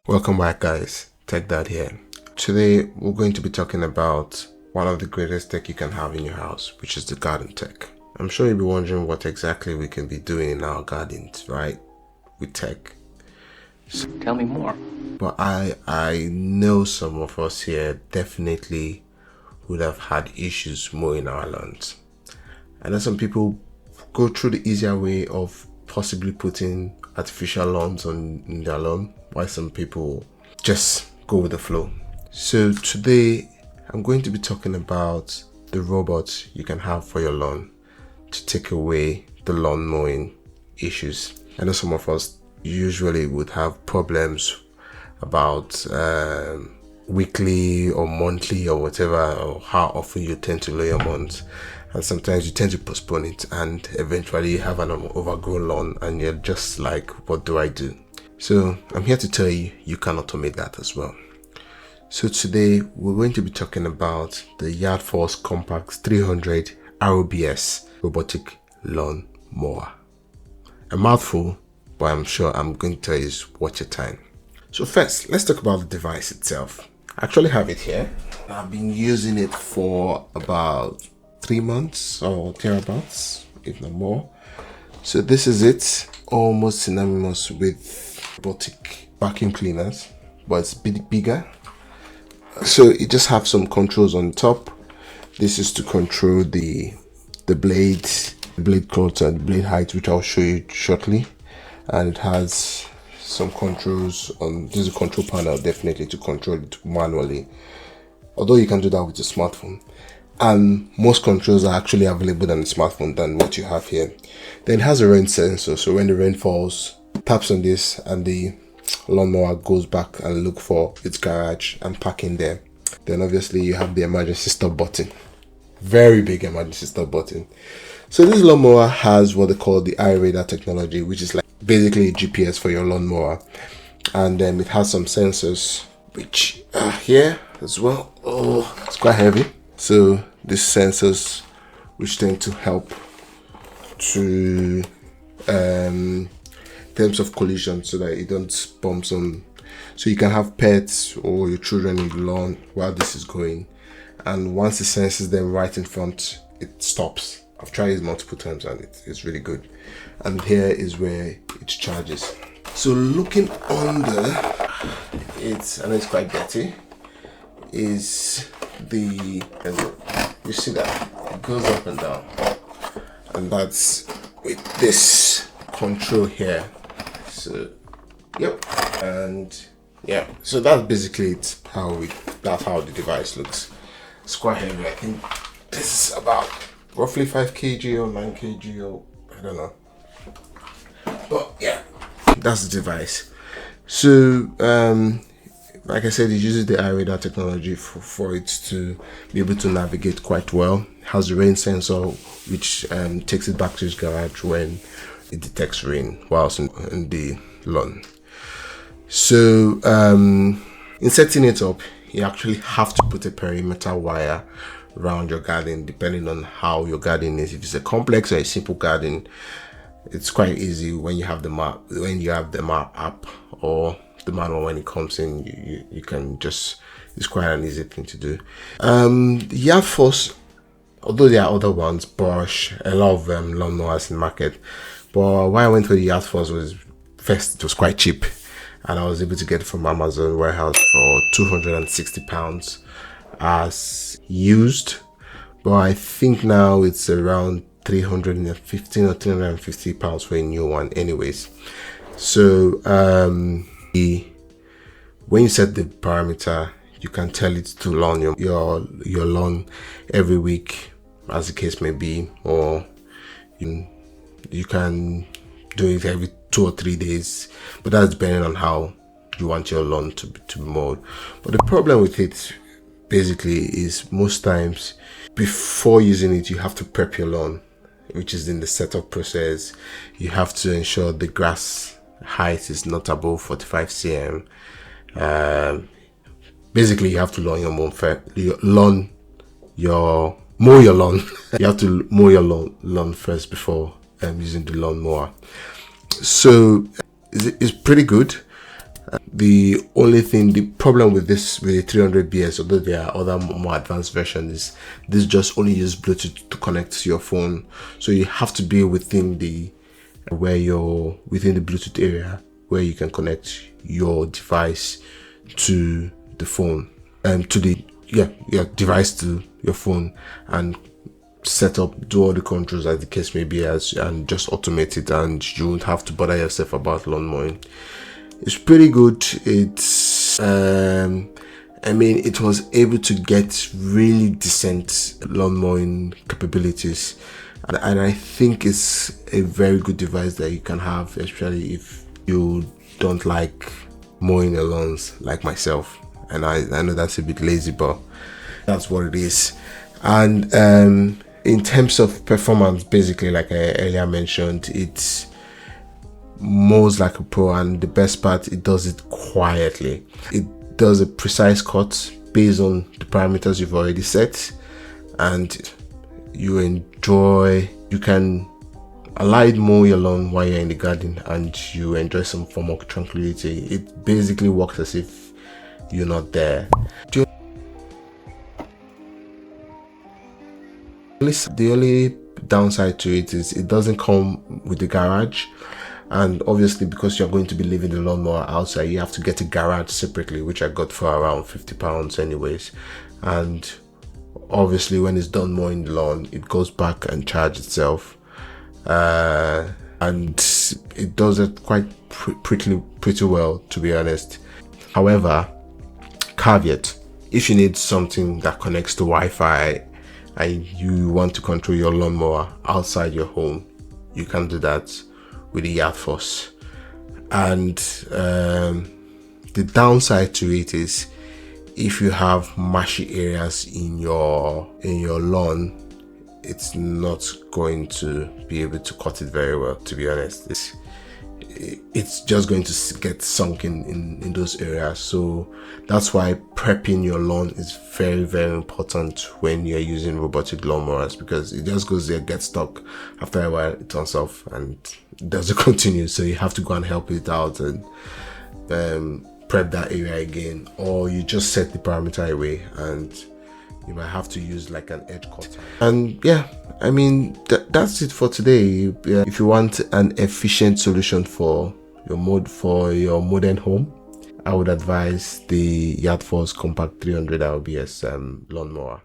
Welcome back, guys. Tech Dad here. Today we're going to be talking about one of the greatest tech you can have in your house, which is the garden tech. I'm sure you'll be wondering what exactly we can be doing in our gardens, right? With tech. So, tell me more. But I know some of us here definitely would have had issues mowing our lawns. And then some people go through the easier way of possibly putting artificial lawns in their lawn, while some people just go with the flow. So today I'm going to be talking about the robots you can have for your lawn to take away the lawn mowing issues. I know some of us usually would have problems about weekly or monthly or whatever, or how often you tend to mow your lawns, and sometimes you tend to postpone it, and eventually you have an overgrown lawn and you're just like, what do I do? So I'm here to tell you, you can automate that as well. So today we're going to be talking about the Yardforce Compact 300 ROBS robotic lawn mower. A mouthful, but I'm sure I'm going to tell you is worth your time. So first, let's talk about the device itself. I actually have it here. I've been using it for about 3 months or thereabouts, if not more. So this is it, almost synonymous with robotic vacuum cleaners, but it's a bit bigger. So it just have some controls on top. This is to control the blade cuts and the blade height, which I'll show you shortly. And it has some controls on this is a control panel, definitely, to control it manually, although you can do that with your smartphone. And most controls are actually available on the smartphone than what you have here. Then it has a rain sensor, so when the rain falls, taps on this and the lawnmower goes back and look for its garage and park in there. Then obviously you have the emergency stop button, very big emergency stop button. So this lawnmower has what they call the eye radar technology, which is like basically a GPS for your lawnmower, and then it has some sensors which are here as well. Oh, it's quite heavy. So these sensors which tend to help to terms of collision, so that you don't bump some, so you can have pets or your children in the lawn while this is going, and once it senses them right in front, it stops. I've tried it multiple times and it's really good. And here is where it charges. So looking under it, and it's quite dirty, is the, you see that it goes up and down, and that's with this control here. So yep, and yeah, so that's basically it. That's how the device looks. It's quite heavy. I think this is about roughly 5 kg or 9 kg, or I don't know, but yeah, that's the device. So like I said, it uses the eye radar technology for it to be able to navigate quite well. It has a rain sensor which takes it back to its garage when it detects rain whilst in the lawn. So in setting it up, you actually have to put a perimeter wire around your garden, depending on how your garden is. If it's a complex or a simple garden, it's quite easy when you have the map. When you have the map app or the manual, when it comes in, you can just, it's quite an easy thing to do. The Yardforce, although there are other ones, Bosch, a lot of lawnmowers in the market, but why I went for the Yardforce was, first, it was quite cheap, and I was able to get it from Amazon warehouse for £260 as used, but I think now it's around 315 or 350 pounds for a new one anyways. So when you set the parameter, you can tell it to lawn your lawn every week, as the case may be, or you can do it every 2 or 3 days, but that's depending on how you want your lawn to be mowed. But the problem with it basically is, most times before using it, you have to prep your lawn, which is in the setup process. You have to ensure the grass height is not above 45 cm. Basically, you have to mow your lawn. You have to mow your lawn first before using the lawnmower. So it's pretty good. The problem with the 300BS, although there are other more advanced versions, is this just only uses Bluetooth to connect to your phone. So you have to be within the Bluetooth area where you can connect your device to the phone, to the device to your phone, and set up, do all the controls as the case may be, and just automate it, and you won't have to bother yourself about lawn mowing. It's pretty good. It's it was able to get really decent lawn mowing capabilities, and I think it's a very good device that you can have, especially if you don't like mowing your lawns like myself. And I know that's a bit lazy, but that's what it is. And in terms of performance, basically, like I earlier mentioned, it's mows like a pro, and the best part, it does it quietly. It does a precise cut based on the parameters you've already set, and you can allow it mow your lawn while you're in the garden, and you enjoy some form of tranquility. It basically works as if you're not there. The only downside to it is it doesn't come with the garage, and obviously because you're going to be leaving the lawnmower outside, you have to get a garage separately, which I got for around £50 anyways. And obviously when it's done mowing the lawn, it goes back and charges itself, and it does it quite pretty well, to be honest. However, caveat: if you need something that connects to Wi-Fi and you want to control your lawnmower outside your home, you can do that with the Yardforce. And the downside to it is, if you have marshy areas in your lawn, it's not going to be able to cut it very well, to be honest. It's just going to get sunk in those areas. So that's why prepping your lawn is very, very important when you're using robotic lawnmowers, because it just goes there, gets stuck. After a while, it turns off and it doesn't continue. So you have to go and help it out and prep that area again, or you just set the parameter away and you might have to use like an edge cutter. And yeah, I mean, that's it for today. If you want an efficient solution for your modern home, I would advise the Yardforce Compact 300 RBS lawnmower.